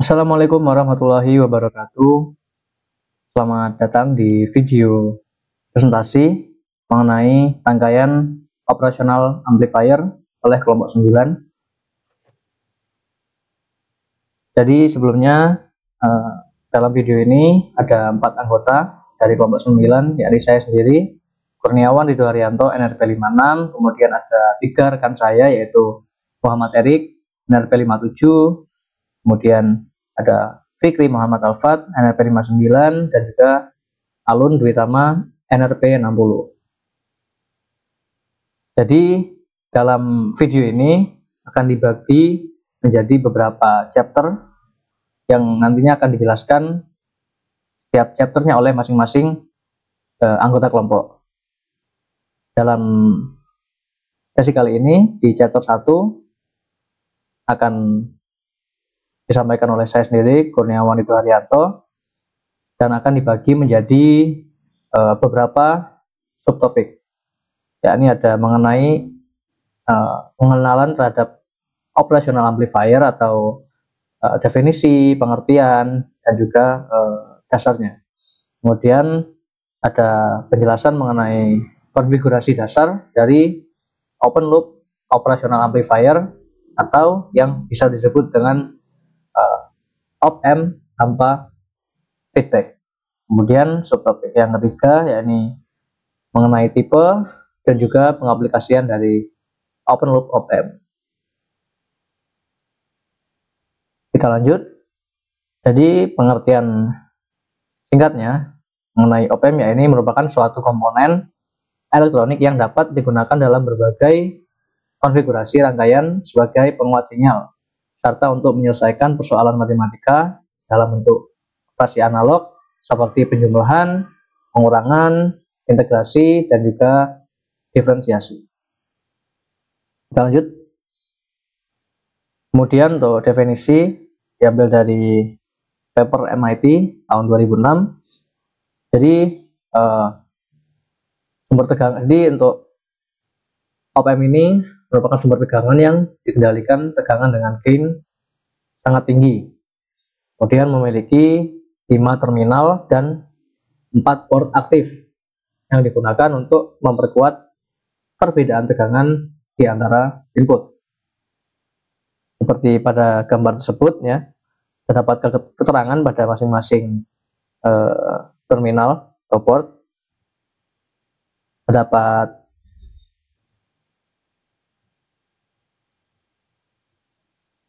Assalamualaikum warahmatullahi wabarakatuh. Selamat datang di video presentasi mengenai rangkaian operasional amplifier oleh kelompok 9. Jadi sebelumnya dalam video ini ada 4 anggota dari kelompok 9, yakni saya sendiri, Kurniawan Ridho Haryanto, NRP 56, kemudian ada 3 rekan saya yaitu Muhammad Erik, NRP 57, kemudian ada Fikri Muhammad Alfat, NRP 59, dan juga Alun Dwi Tama, NRP 60. Jadi dalam video ini akan dibagi menjadi beberapa chapter yang nantinya akan dijelaskan setiap chapternya oleh masing-masing anggota kelompok. Dalam sesi kali ini di chapter 1 akan disampaikan oleh saya sendiri, Kurniawan Ridho Haryanto, dan akan dibagi menjadi beberapa subtopik, yakni ada mengenai pengenalan terhadap operasional amplifier atau definisi, pengertian, dan juga dasarnya. Kemudian ada penjelasan mengenai konfigurasi dasar dari open loop operasional amplifier atau yang bisa disebut dengan op-amp tanpa feedback. Kemudian subtopik yang ketiga yakni mengenai tipe dan juga pengaplikasian dari open loop op-amp. Kita lanjut. Jadi pengertian singkatnya mengenai op-amp ya ini merupakan suatu komponen elektronik yang dapat digunakan dalam berbagai konfigurasi rangkaian sebagai penguat sinyal serta untuk menyelesaikan persoalan matematika dalam bentuk operasi analog seperti penjumlahan, pengurangan, integrasi, dan juga diferensiasi. Kita lanjut. Kemudian untuk definisi diambil dari paper MIT tahun 2006. Jadi sumber tegangan jadi untuk op-amp ini merupakan sumber tegangan yang dikendalikan tegangan dengan gain sangat tinggi. Kemudian memiliki 5 terminal dan 4 port aktif yang digunakan untuk memperkuat perbedaan tegangan di antara input. Seperti pada gambar tersebut ya, terdapat keterangan pada masing-masing terminal atau port. Terdapat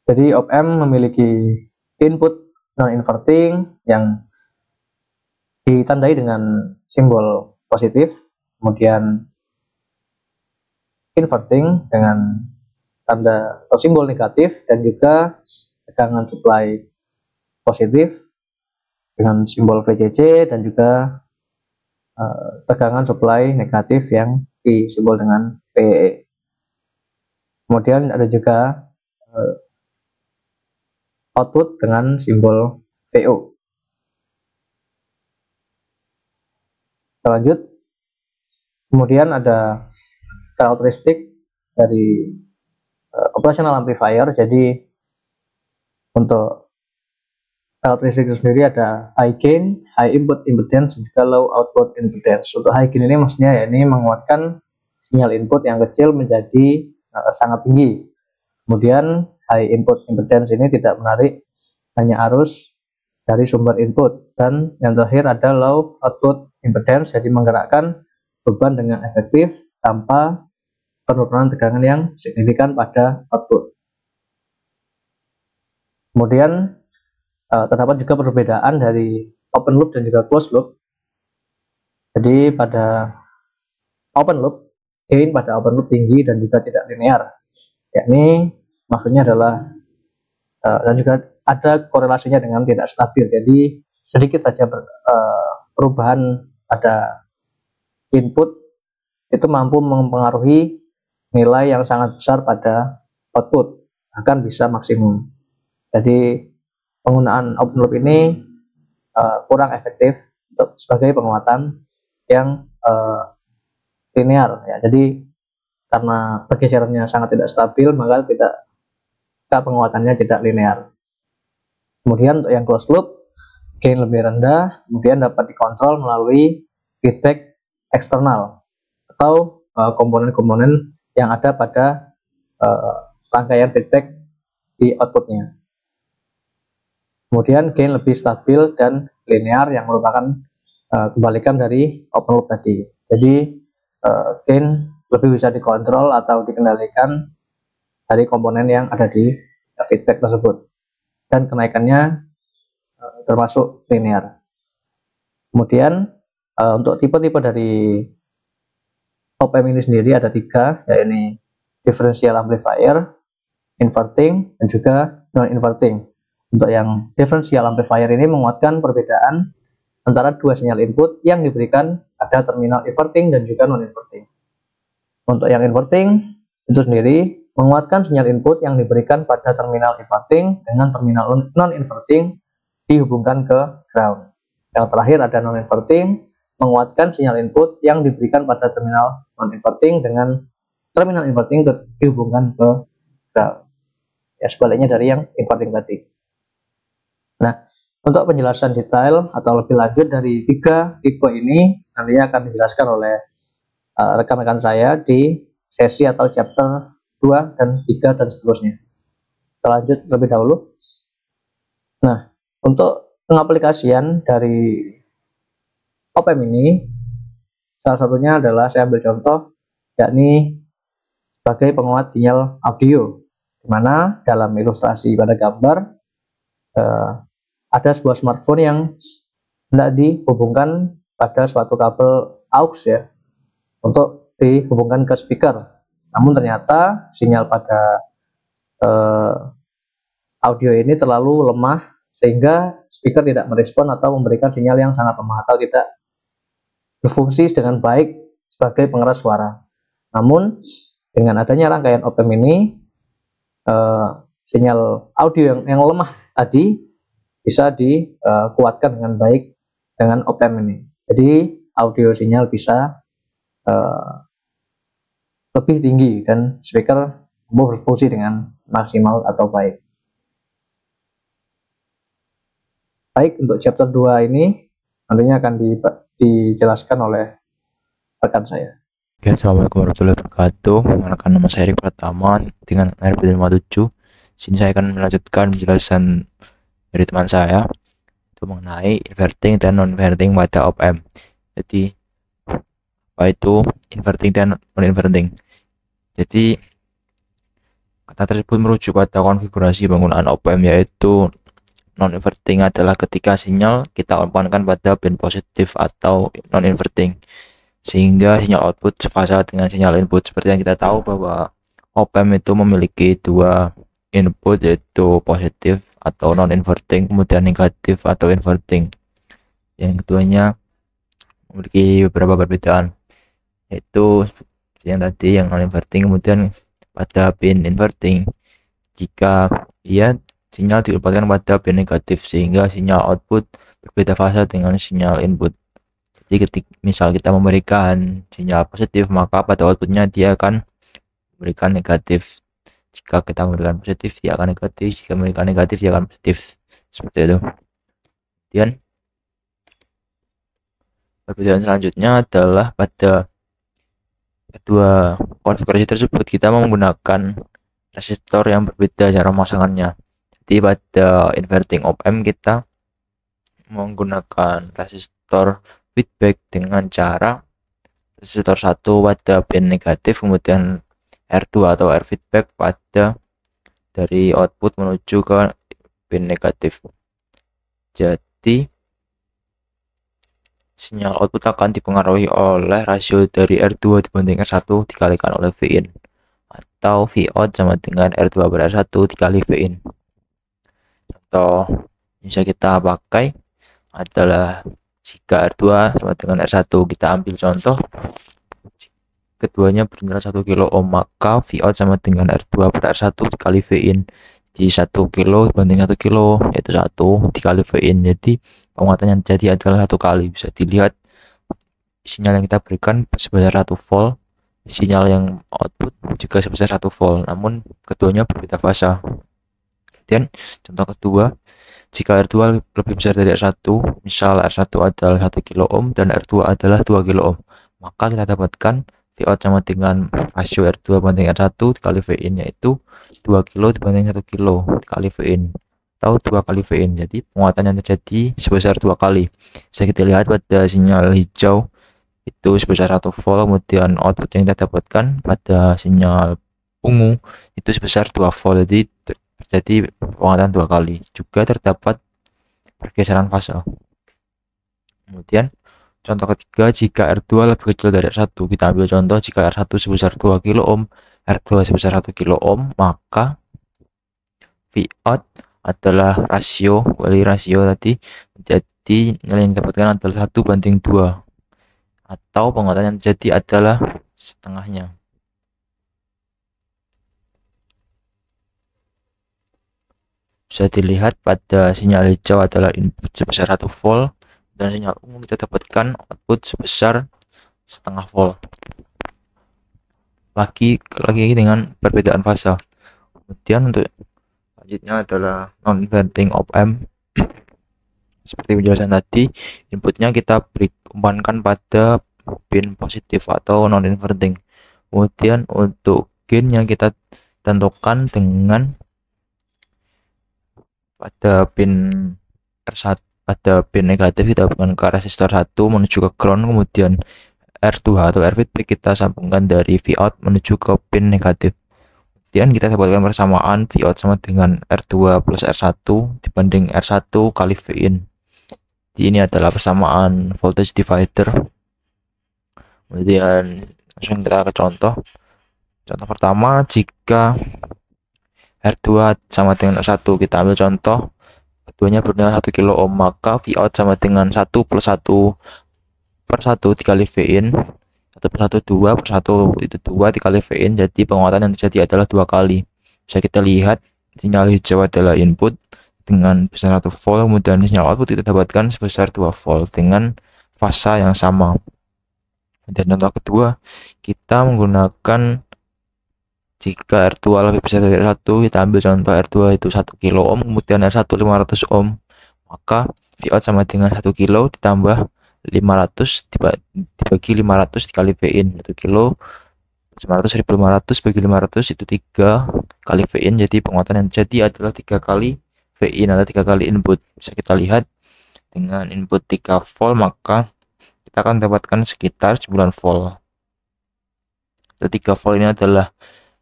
jadi op-amp memiliki input non-inverting yang ditandai dengan simbol positif, kemudian inverting dengan tanda atau simbol negatif, dan juga tegangan supply positif dengan simbol VCC, dan juga tegangan supply negatif yang disimbol dengan PE. Kemudian ada juga output dengan simbol VO. Kita lanjut. Kemudian ada karakteristik dari operational amplifier. Jadi untuk karakteristik itu sendiri ada high gain, high input impedance, juga low output impedance. Untuk high gain ini maksudnya ya ini menguatkan sinyal input yang kecil menjadi sangat tinggi. Kemudian high input impedance ini tidak menarik hanya arus dari sumber input. Dan yang terakhir ada low output impedance, jadi menggerakkan beban dengan efektif tanpa penurunan tegangan yang signifikan pada output. Kemudian terdapat juga perbedaan dari open loop dan juga closed loop. Jadi pada open loop, gain pada open loop tinggi dan juga tidak linear, yakni maksudnya adalah dan juga ada korelasinya dengan tidak stabil. Jadi sedikit saja perubahan pada input itu mampu mempengaruhi nilai yang sangat besar pada output, akan bisa maksimum. Jadi penggunaan open loop ini kurang efektif untuk sebagai penguatan yang linear ya. Jadi karena pergeserannya sangat tidak stabil, maka penguatannya tidak linear. Kemudian untuk yang closed loop, gain lebih rendah, kemudian dapat dikontrol melalui feedback eksternal atau komponen-komponen yang ada pada rangkaian feedback di outputnya. Kemudian gain lebih stabil dan linear yang merupakan kebalikan dari open loop tadi. Jadi gain lebih bisa dikontrol atau dikendalikan dari komponen yang ada di feedback tersebut, dan kenaikannya termasuk linear. Kemudian untuk tipe-tipe dari op-amp ini sendiri ada 3, yaitu differential amplifier, inverting, dan juga non-inverting. Untuk yang differential amplifier ini menguatkan perbedaan antara dua sinyal input yang diberikan pada terminal inverting dan juga non-inverting. Untuk yang inverting itu sendiri menguatkan sinyal input yang diberikan pada terminal inverting dengan terminal non-inverting dihubungkan ke ground. Yang terakhir ada non-inverting, menguatkan sinyal input yang diberikan pada terminal non-inverting dengan terminal inverting dihubungkan ke ground. Ya, sebaliknya dari yang inverting tadi. Nah, untuk penjelasan detail atau lebih lanjut dari 3 tipe ini nantinya akan dijelaskan oleh rekan-rekan saya di sesi atau chapter 2 dan 3 dan seterusnya. Kita lanjut lebih dahulu. Nah, untuk pengaplikasian dari op-amp ini, salah satunya adalah saya ambil contoh, yakni sebagai penguat sinyal audio, di mana dalam ilustrasi pada gambar ada sebuah smartphone yang hendak dihubungkan pada suatu kabel aux ya, untuk dihubungkan ke speaker. Namun ternyata sinyal pada audio ini terlalu lemah sehingga speaker tidak merespon atau memberikan sinyal yang sangat lemah atau tidak berfungsi dengan baik sebagai pengeras suara. Namun dengan adanya rangkaian op-amp ini, sinyal audio yang lemah tadi bisa dikuatkan dengan baik dengan op-amp ini. Jadi audio sinyal bisa lebih tinggi dan speaker berfungsi dengan maksimal atau baik. Baik, untuk chapter 2 ini nantinya akan dijelaskan oleh rekan saya. Ya, assalamualaikum warahmatullahi wabarakatuh. Perkenalkan, nama saya Erik Pratama dengan RP57. Sini saya akan melanjutkan penjelasan dari teman saya itu mengenai inverting dan non-inverting pada op-amp. Jadi apa itu inverting dan non-inverting? Jadi kata tersebut merujuk pada konfigurasi penggunaan op-amp, yaitu non-inverting adalah ketika sinyal kita umpankan pada pin positif atau non-inverting, sehingga sinyal output sefasa dengan sinyal input. Seperti yang kita tahu bahwa op-amp itu memiliki dua input, yaitu positif atau non-inverting, kemudian negatif atau inverting. Yang keduanya memiliki beberapa perbedaan, yaitu yang tadi yang non-inverting, kemudian pada pin inverting jika sinyal diumpatkan pada pin negatif sehingga sinyal output berbeda fase dengan sinyal input. Jadi ketika misal kita memberikan sinyal positif, maka pada outputnya dia akan memberikan negatif. Jika kita memberikan positif, dia akan negatif. Jika memberikan negatif, dia akan positif. Seperti itu. Kemudian perbedaan selanjutnya adalah pada kedua konfigurasi tersebut kita menggunakan resistor yang berbeda cara pemasangannya. Jadi pada inverting op-amp kita menggunakan resistor feedback dengan cara resistor 1 pada pin negatif, kemudian R2 atau R feedback pada dari output menuju ke pin negatif. Jadi sinyal output akan dipengaruhi oleh rasio dari R2 dibanding R1 dikalikan oleh Vin, atau Vout sama dengan R2 per R1 dikali Vin. Contoh yang bisa kita pakai adalah jika R2 sama dengan R1, kita ambil contoh keduanya bernilai 1 kilo ohm, maka Vout sama dengan R2 per R1 dikali Vin. Jadi 1 kilo banding 1 kilo yaitu 1 dikali Vin. Jadi penguatan yang terjadi adalah 1 kali. Bisa dilihat sinyal yang kita berikan sebesar 1 volt, sinyal yang output juga sebesar 1 volt, namun keduanya berbeda fase. Kemudian contoh kedua, jika R2 lebih besar dari R1, misal R1 adalah 1 kilo ohm dan R2 adalah 2 kilo ohm, maka kita dapatkan Vout sama dengan rasio R2 banding R1 dikali Vin, yaitu 2 kilo dibanding 1 kilo dikali Vin, atau 2 kali Vin. Jadi penguatan yang terjadi sebesar 2 kali. Bisa kita lihat pada sinyal hijau itu sebesar 1 volt, kemudian output yang kita dapatkan pada sinyal ungu itu sebesar 2 volt. Jadi terjadi penguatan 2 kali. Juga terdapat pergeseran fase. Kemudian contoh ketiga, jika R2 lebih kecil dari R1, kita ambil contoh jika R1 sebesar 2 kilo ohm, R2 sebesar 1 kilo ohm, maka Vout adalah rasio tadi, jadi nilai yang didapatkan adalah 1 banding 2, atau penguatan yang terjadi adalah setengahnya. Bisa dilihat pada sinyal hijau adalah input sebesar 1 volt dan sinyal ungu kita dapatkan output sebesar setengah volt. Lagi dengan perbedaan fase. Kemudian untuk selanjutnya adalah non-inverting op-amp. Seperti penjelasan tadi, inputnya kita umpankan pada pin positif atau non-inverting. Kemudian untuk gainnya kita tentukan dengan pada pin R1, pada pin negatif kita hubungkan ke resistor 1 menuju ke ground, kemudian R2 atau R feedback kita sambungkan dari Vout menuju ke pin negatif. Kemudian kita dapatkan persamaan Vout sama dengan R2 plus R1 dibanding R1 kali Vin. Jadi ini adalah persamaan voltage divider. Kemudian langsung kita ke contoh. Contoh pertama, jika R2 sama dengan R1, kita ambil contoh keduanya bernilai 1 kilo ohm, maka Vout sama dengan 1 plus 1 per 1 dikali Vin, 1 per 1 2 per 1 itu 2 dikali Vin, jadi penguatan yang terjadi adalah 2 kali. Bisa kita lihat sinyal hijau adalah input dengan besar 1 volt, kemudian sinyal output kita dapatkan sebesar 2 volt dengan fasa yang sama. Dan contoh kedua, kita menggunakan jika R2 lebih besar dari R1, kita ambil contoh R2 itu 1 kilo ohm, kemudian R1 500 ohm, maka Vout sama dengan 1 kilo ditambah 500 dibagi 500 dikali Vin. 1 kilo 900 bagi 500 itu 3 kali Vin, jadi penguatan yang terjadi adalah 3 kali Vin atau 3 kali input. Bisa kita lihat dengan input 3 volt, maka kita akan dapatkan sekitar 9 volt. 3 volt ini adalah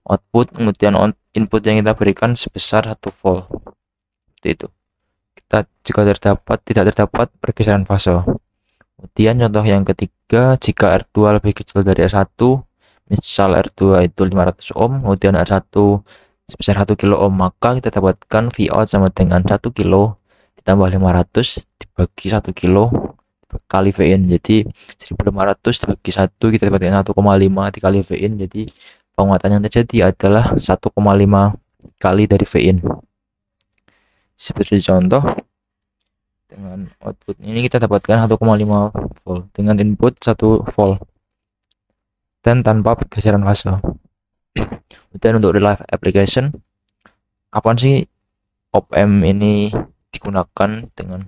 output, kemudian input yang kita berikan sebesar 1 volt. Seperti itu. Kita jika tidak terdapat pergeseran fase. Kemudian contoh yang ketiga, jika R2 lebih kecil dari R1, misal R2 itu 500 ohm, kemudian R1 sebesar 1 kilo ohm, maka kita dapatkan Vout sama dengan 1 kilo ditambah 500 dibagi 1 kilo kali Vin, jadi 1500 dibagi 1 kita dapatkan 1,5 dikali Vin, jadi penguatan yang terjadi adalah 1,5 kali dari Vin. Seperti contoh, dengan output ini kita dapatkan 1,5 volt dengan input 1 volt dan tanpa pergeseran fase. Kemudian untuk real life application, kapan sih op-amp ini digunakan dengan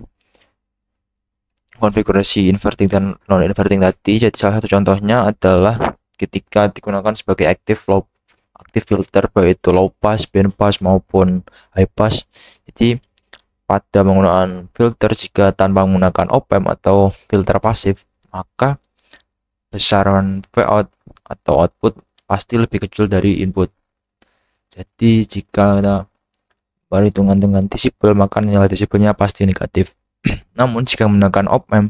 konfigurasi inverting dan non inverting tadi? Jadi salah satu contohnya adalah ketika digunakan sebagai active filter, baik itu low pass, band pass maupun high pass. Jadi pada penggunaan filter jika tanpa menggunakan op-amp atau filter pasif, maka besaran Vout atau output pasti lebih kecil dari input. Jadi jika kita perhitungan dengan desibel, maka nilai desibelnya pasti negatif. Namun jika menggunakan op-amp,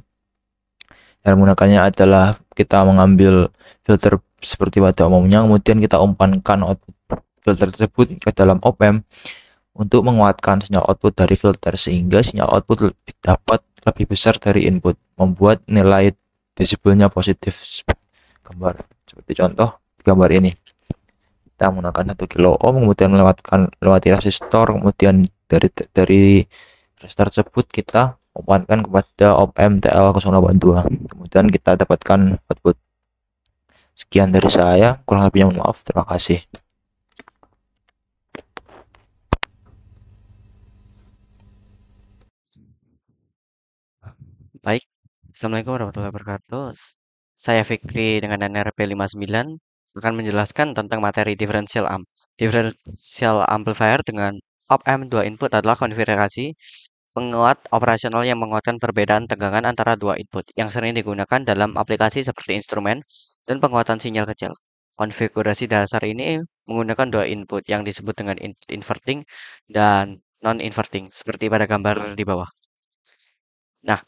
cara menggunakannya adalah kita mengambil filter seperti pada umumnya, kemudian kita umpankan output filter tersebut ke dalam op-amp untuk menguatkan sinyal output dari filter, sehingga sinyal output dapat lebih besar dari input, membuat nilai desibelnya positif. Gambar seperti contoh gambar ini, kita menggunakan 1 kilo ohm, kemudian melewati resistor, kemudian dari resistor tersebut kita umpankan kepada op-amp TL082, kemudian kita dapatkan output. Sekian dari saya, kurang lebihnya mohon maaf. Terima kasih. Assalamualaikum warahmatullahi wabarakatuh. Saya Fikri dengan NRP 59 akan menjelaskan tentang materi differential amp. Differential amplifier dengan op-amp 2 input adalah konfigurasi penguat operasional yang menguatkan perbedaan tegangan antara dua input yang sering digunakan dalam aplikasi seperti instrumen dan penguatan sinyal kecil. Konfigurasi dasar ini menggunakan dua input yang disebut dengan input inverting dan non-inverting seperti pada gambar di bawah. Nah,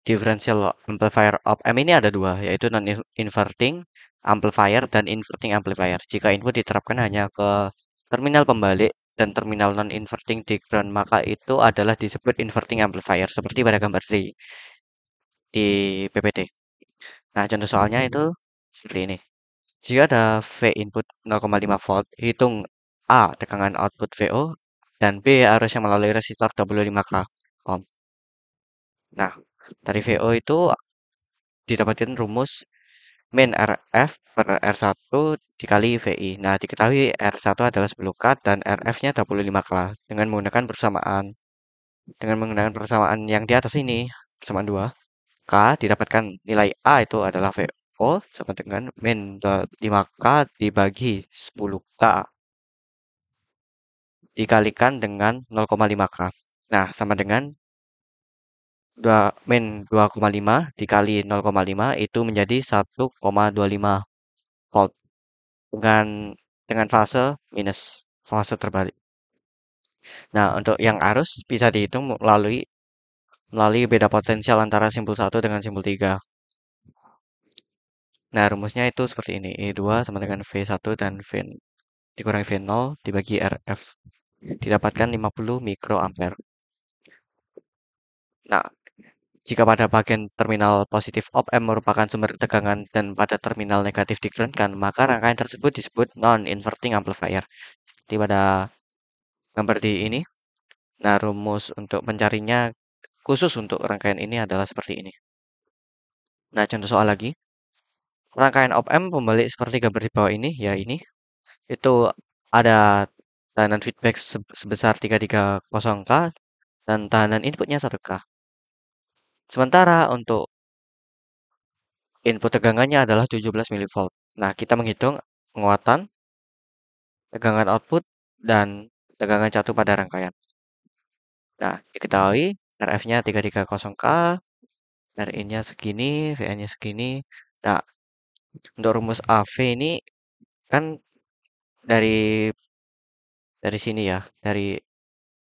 differential amplifier op-amp ini ada dua, yaitu non-inverting amplifier dan inverting amplifier. Jika input diterapkan hanya ke terminal pembalik dan terminal non-inverting di ground, maka itu adalah disebut inverting amplifier, seperti pada gambar di PPT. Nah, contoh soalnya itu seperti ini. Jika ada V input 0,5 volt, hitung A tegangan output VO dan B arus yang melalui resistor 25K ohm. Nah, dari VO itu didapatkan rumus min RF per R1 dikali VI. Nah, diketahui R1 adalah 10K dan RF-nya 25K dengan menggunakan persamaan yang di atas ini, persamaan 2, K didapatkan nilai A itu adalah VO sama dengan min 5K dibagi 10K dikalikan dengan 0,5K. Nah, sama dengan 2 dikali 0,5 itu menjadi 1,25 volt dengan fase minus, fase terbalik. Nah, untuk yang arus bisa dihitung melalui beda potensial antara simpul 1 dengan simpul 3. Nah, rumusnya itu seperti ini. E2 sama dengan V1 dan V dikurangi V0 dibagi RF. Didapatkan 50 mikroampere. Nah, jika pada bagian terminal positif op-amp merupakan sumber tegangan dan pada terminal negatif digroundkan, maka rangkaian tersebut disebut non-inverting amplifier. Seperti pada gambar di ini. Nah, rumus untuk mencarinya khusus untuk rangkaian ini adalah seperti ini. Nah, contoh soal lagi. Rangkaian op-amp pembalik seperti gambar di bawah ini, ya ini. Itu ada tahanan feedback sebesar 330K dan tahanan inputnya 1K. Sementara untuk input tegangannya adalah 17 mV. Nah, kita menghitung penguatan, tegangan output, dan tegangan jatuh pada rangkaian. Nah, diketahui RF-nya 330K, RI-nya segini, VN-nya segini. Nah, untuk rumus AV ini kan dari sini ya, dari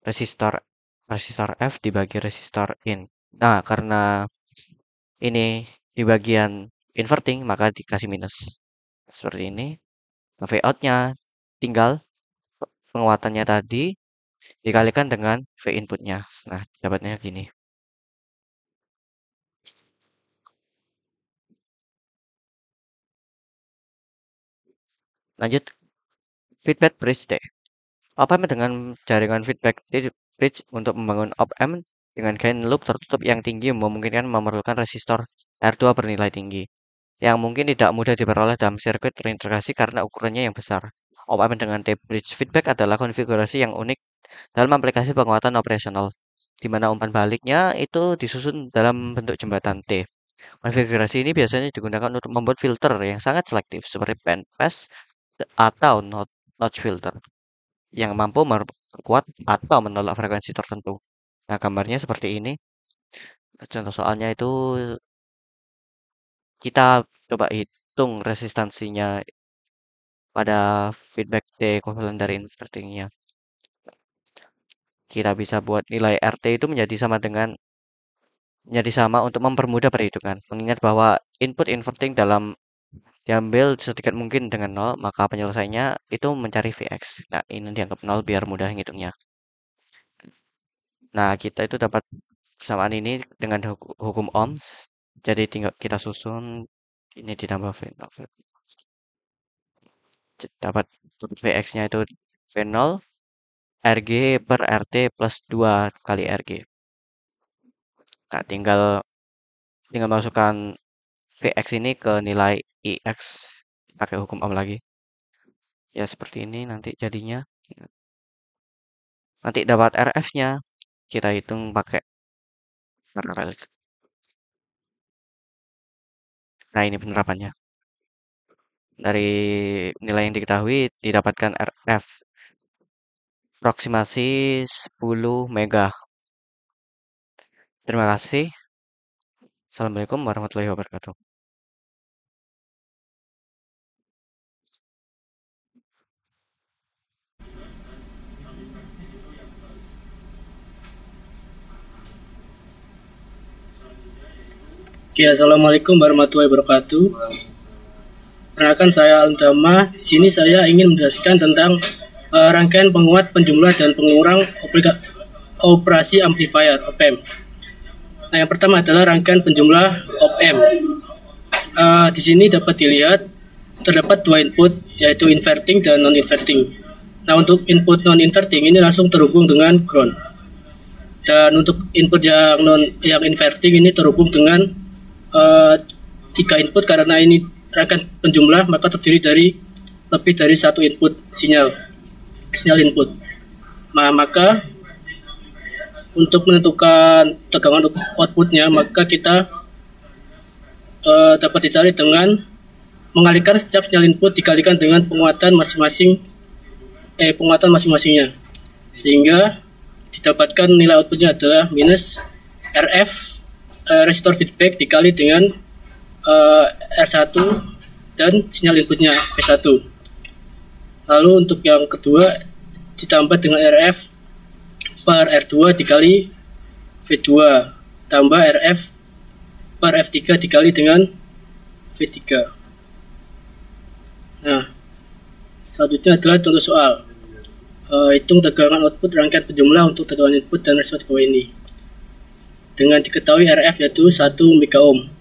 resistor resistor F dibagi resistor in. Nah, karena ini di bagian inverting maka dikasih minus. Seperti ini. Nah, V out-nya tinggal penguatannya tadi dikalikan dengan V inputnya. Nah, dapatnya gini. Lanjut, feedback bridge D. Op-amp dengan jaringan feedback bridge untuk membangun op-amp dengan gain loop tertutup yang tinggi memungkinkan memerlukan resistor R2 bernilai tinggi, yang mungkin tidak mudah diperoleh dalam sirkuit terintegrasi karena ukurannya yang besar. Op-amp dengan T-bridge feedback adalah konfigurasi yang unik dalam aplikasi penguatan operasional, di mana umpan baliknya itu disusun dalam bentuk jembatan T. Konfigurasi ini biasanya digunakan untuk membuat filter yang sangat selektif seperti band pass atau notch filter yang mampu memperkuat atau menolak frekuensi tertentu. Nah, gambarnya seperti ini. Contoh soalnya itu kita coba hitung resistansinya pada feedback D ekuivalen dari invertingnya. Kita bisa buat nilai RT itu menjadi sama untuk mempermudah perhitungan. Mengingat bahwa input inverting dalam diambil sedikit mungkin dengan nol, maka penyelesaiannya itu mencari Vx. Nah, ini dianggap nol biar mudah ngitungnya. Nah, kita itu dapat kesamaan ini dengan hukum Ohms. Jadi tinggal kita susun ini ditambah V0. Dapat Vx-nya itu V0 Rg per RT plus 2 kali Rg. Nah, tinggal masukkan Vx ini ke nilai Ix pakai hukum Ohm lagi. Ya seperti ini nanti jadinya. Nanti dapat RF-nya kita hitung pakai paralel. Nah, ini penerapannya. Dari nilai yang diketahui didapatkan RF aproksimasi 10 mega. Terima kasih. Assalamualaikum warahmatullahi wabarakatuh. Oke, assalamualaikum warahmatullahi wabarakatuh. Perkenalkan, saya Al-Dama. Di sini saya ingin menjelaskan tentang rangkaian penguat, penjumlah, dan pengurang operasi amplifier (op-amp). Nah, yang pertama adalah rangkaian penjumlah op-amp. Di sini dapat dilihat terdapat dua input, yaitu inverting dan non-inverting. Nah, untuk input non-inverting ini langsung terhubung dengan ground. Dan untuk input yang inverting ini terhubung dengan tiga input, karena ini rangkaian penjumlah maka terdiri dari lebih dari satu input sinyal input. Nah, maka untuk menentukan tegangan outputnya maka kita dapat dicari dengan mengalihkan setiap sinyal input dikalikan dengan penguatan masing-masingnya, sehingga didapatkan nilai outputnya adalah minus RF resistor feedback dikali dengan R1 dan sinyal inputnya V1. Lalu untuk yang kedua ditambah dengan RF per R2 dikali V2 tambah RF per F3 dikali dengan V3. Nah, selanjutnya adalah contoh soal. Hitung tegangan output rangkaian penjumlah untuk tegangan input dan resistor di bawah ini. Dengan diketahui RF yaitu 1 megaohm,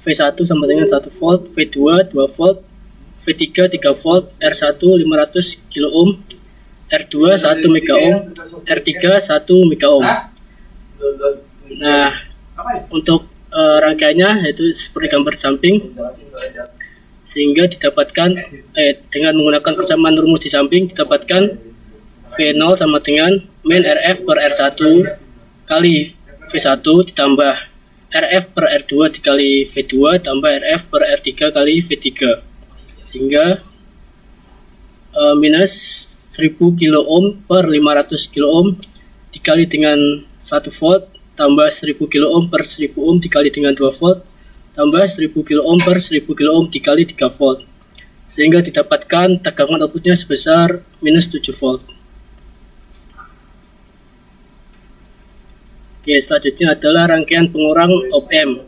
V1 sama dengan 1 volt, V2 2 volt, V3 3 volt, R1 500 kilo ohm, R2 1 megaohm, R3 1 megaohm. Nah, untuk rangkaiannya yaitu seperti gambar di samping, sehingga didapatkan dengan menggunakan persamaan rumus di samping didapatkan V0 sama dengan min RF per R1 kali V1 ditambah RF per R2 dikali V2 tambah RF per R3 kali V3, sehingga minus 1000 kilo ohm per 500 kilo ohm dikali dengan 1 volt tambah 1000 kilo ohm per 1000 ohm dikali dengan 2 volt tambah 1000 kilo ohm per 1000 kilo ohm dikali 3 volt, sehingga didapatkan tegangan outputnya sebesar minus 7 volt. Oke, selanjutnya adalah rangkaian pengurang op-amp.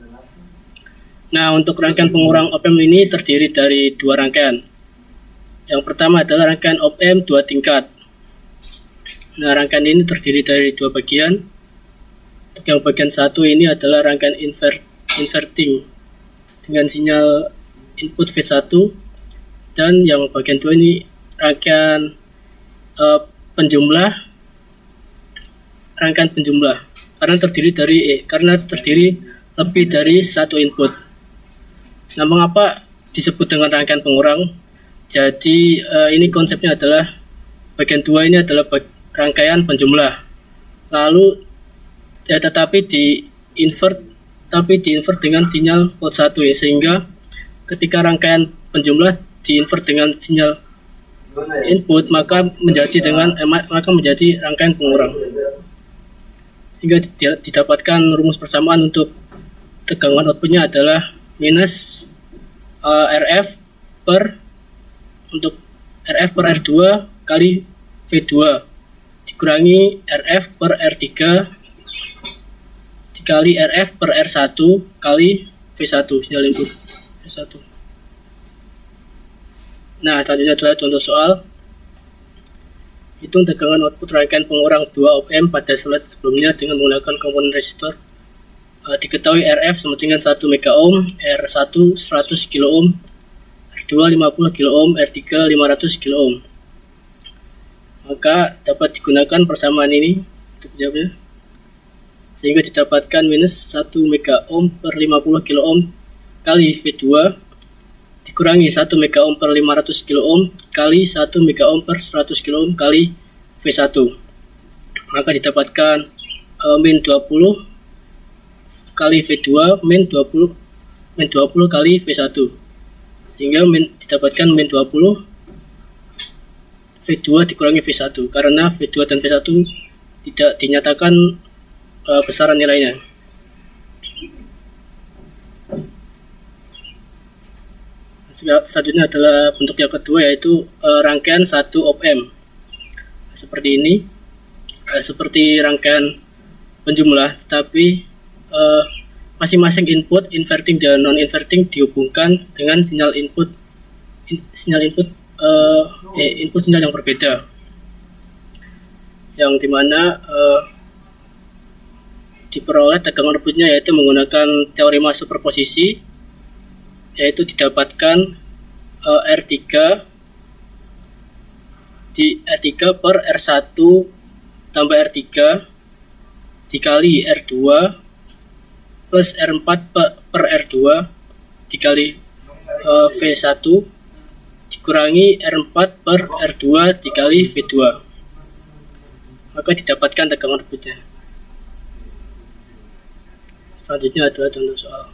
Nah, untuk rangkaian pengurang op-amp ini terdiri dari dua rangkaian. Yang pertama adalah rangkaian op-amp 2 tingkat. Nah, rangkaian ini terdiri dari dua bagian. Untuk yang bagian satu ini adalah rangkaian inverting dengan sinyal input V1, dan yang bagian dua ini rangkaian rangkaian penjumlah karena terdiri lebih dari satu input. Nah, mengapa disebut dengan rangkaian pengurang? Jadi ini konsepnya adalah bagian dua ini adalah rangkaian penjumlah, lalu tetapi di-invert dengan sinyal volt 1 ya, sehingga ketika rangkaian penjumlah di-invert dengan sinyal input maka menjadi rangkaian pengurang, sehingga didapatkan rumus persamaan untuk tegangan outputnya adalah minus RF per R2 kali V2 dikurangi RF per R3 dikali RF per R1 kali V1 sinyal input V1. Nah, selanjutnya adalah contoh soal. Hitung tegangan output rangkaian pengurang 2 op-amp pada slide sebelumnya dengan menggunakan komponen resistor. Diketahui RF sama dengan 1 megaohm, R1 100 kilo ohm, R2 50 kilo ohm, R3 500 kilo ohm. Maka dapat digunakan persamaan ini untuk jawabnya, sehingga didapatkan minus 1 megaohm per 50 kilo ohm kali V2 dikurangi 1 megaohm per 500 kilo ohm kali 1 megaohm per 100 kilo ohm kali V1. Maka didapatkan min 20 kali V2 min 20 min 20 kali V1, sehingga didapatkan min 20 V2 dikurangi V1, karena V2 dan V1 tidak dinyatakan besaran nilainya. Selanjutnya adalah bentuk yang kedua, yaitu rangkaian 1 op amp. Seperti ini, seperti rangkaian penjumlah, tetapi masing-masing input inverting dan non-inverting dihubungkan dengan sinyal input sinyal yang berbeda, yang dimana diperoleh tegangan outputnya yaitu menggunakan teorema superposisi, yaitu didapatkan R3 per R1 tambah R3 dikali R2 plus R4 per R2 dikali V1 dikurangi R4 per R2 dikali V2, maka didapatkan tegangan outputnya. Selanjutnya adalah contoh soal.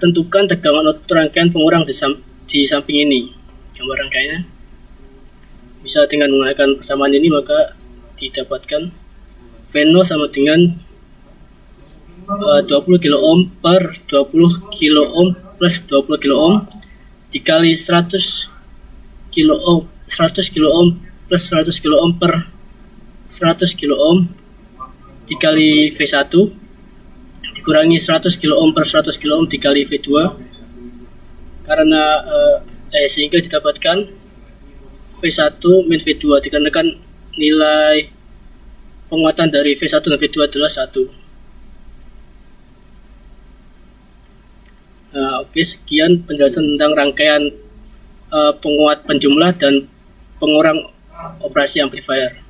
Tentukan tegangan output rangkaian pengurang di samping ini. Gambar rangkaiannya. Bisa dengan menggunakan persamaan ini, maka didapatkan V0 sama dengan 20 kilo ohm per 20 kilo ohm plus 20 kilo ohm dikali 100 kilo ohm plus 100 kilo ohm per 100 kilo ohm dikali V1 dikurangi 100 kilo ohm per 100 kilo ohm dikali V2, karena sehingga didapatkan V1 min V2 dikarenakan nilai penguatan dari V1 dan V2 adalah 1. Nah, oke, sekian penjelasan tentang rangkaian penguat penjumlah dan pengurang operasi amplifier.